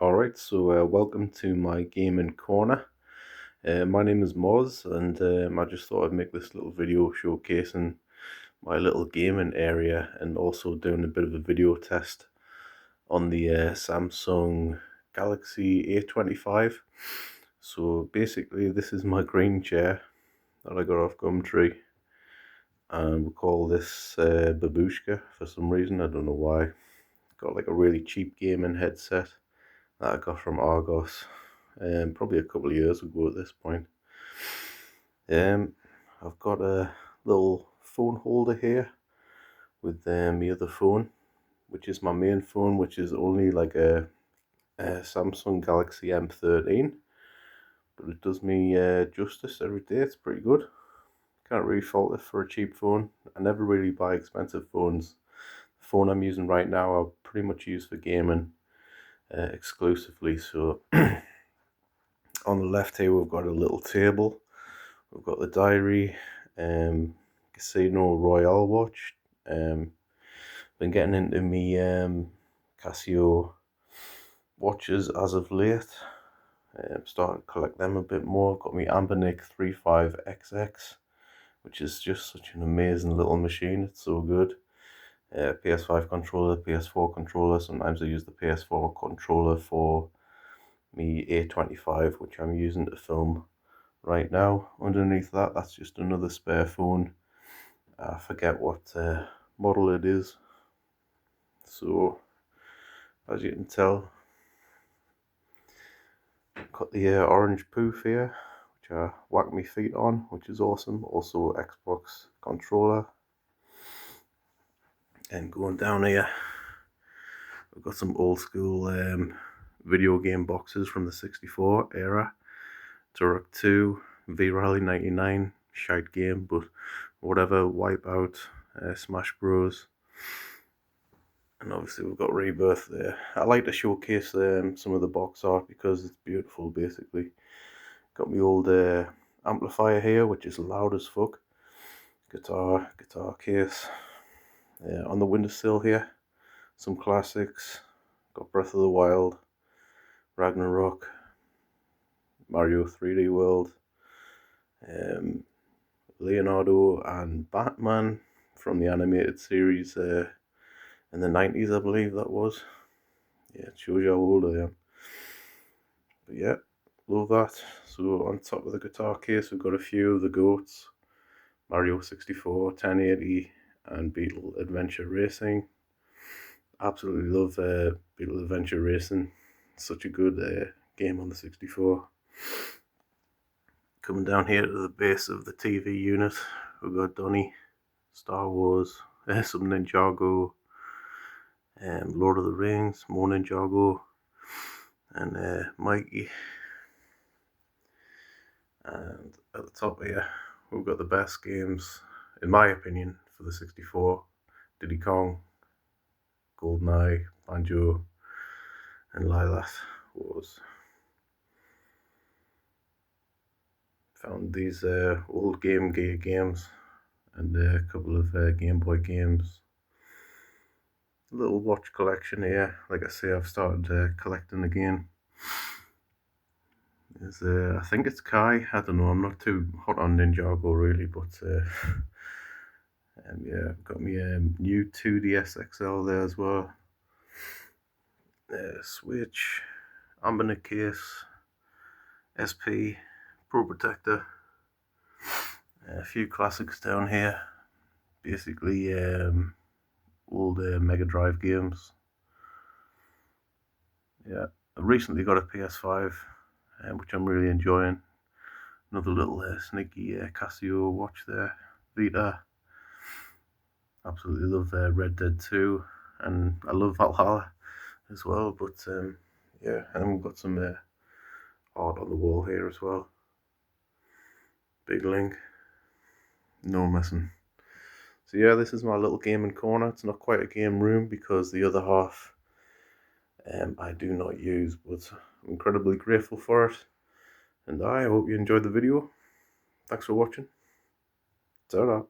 Alright, so welcome to my gaming corner. My name is Moz, and I just thought I'd make this little video showcasing my little gaming area and also doing a bit of a video test on the Samsung Galaxy A25. So basically this is my green chair that I got off Gumtree, and we call this Babushka for some reason, I don't know why. Got like a really cheap gaming headset that I got from Argos, probably a couple of years ago at this point. I've got a little phone holder here with my other phone, which is my main phone, which is only like a Samsung Galaxy M13, but it does me justice every day. It's pretty good. Can't really fault it for a cheap phone. I never really buy expensive phones. The phone I'm using right now I pretty much use for gaming exclusively. So on the left here we've got a little table. We've got the diary, Casino Royale watch. Been getting into me Casio watches as of late. Started to collect them a bit more. Got me Ambernic 35XX, which is just such an amazing little machine. It's so good. PS5 controller, PS4 controller. Sometimes I use the PS4 controller for me A25, which I'm using to film right now. Underneath that, that's just another spare phone. I forget what model it is. So as you can tell, got the orange poof here, which I whack my feet on, which is awesome. Also Xbox controller. And going down here, we've got some old school video game boxes from the 64 era. Turok 2, V-Rally 99, shite game, but whatever. Wipeout, Smash Bros. And obviously we've got Rebirth there. I like to showcase some of the box art because it's beautiful. Basically got my old amplifier here, which is loud as fuck. Guitar case. On the windowsill here, some classics. Got Breath of the Wild, Ragnarok, Mario 3D World, Leonardo and Batman from the animated series in the 90s, I believe that was. Yeah, it shows you how old I am. But yeah, love that. So on top of the guitar case we've got a few of the GOATs: Mario 64, 1080 and Beetle Adventure Racing. Absolutely love Beetle Adventure Racing. Such a good game on the 64. Coming down here to the base of the TV unit, we've got Donnie, Star Wars, some Ninjago, Lord of the Rings, more Ninjago, and Mikey. And at the top here, we've got the best games, in my opinion, for the 64. Diddy Kong, GoldenEye, Banjo, and Lilith Wars. Found these old Game Gear games and a couple of Game Boy games. A little watch collection here. Like I say, I've started collecting again. There's, I think it's Kai. I don't know. I'm not too hot on Ninjago really, but yeah, I've got me new 2DS XL there as well. Switch, Ambernic case, SP, Pro Protector. A few classics down here. Basically, old Mega Drive games. Yeah, I recently got a PS5, which I'm really enjoying. Another little sneaky Casio watch there, Vita. Absolutely love Red Dead 2, and I love Valhalla as well. But yeah, and we've got some art on the wall here as well. Big Link, no missing. So yeah, this is my little gaming corner. It's not quite a game room because the other half I do not use, but I'm incredibly grateful for it. And I hope you enjoyed the video. Thanks for watching. Ta-ra.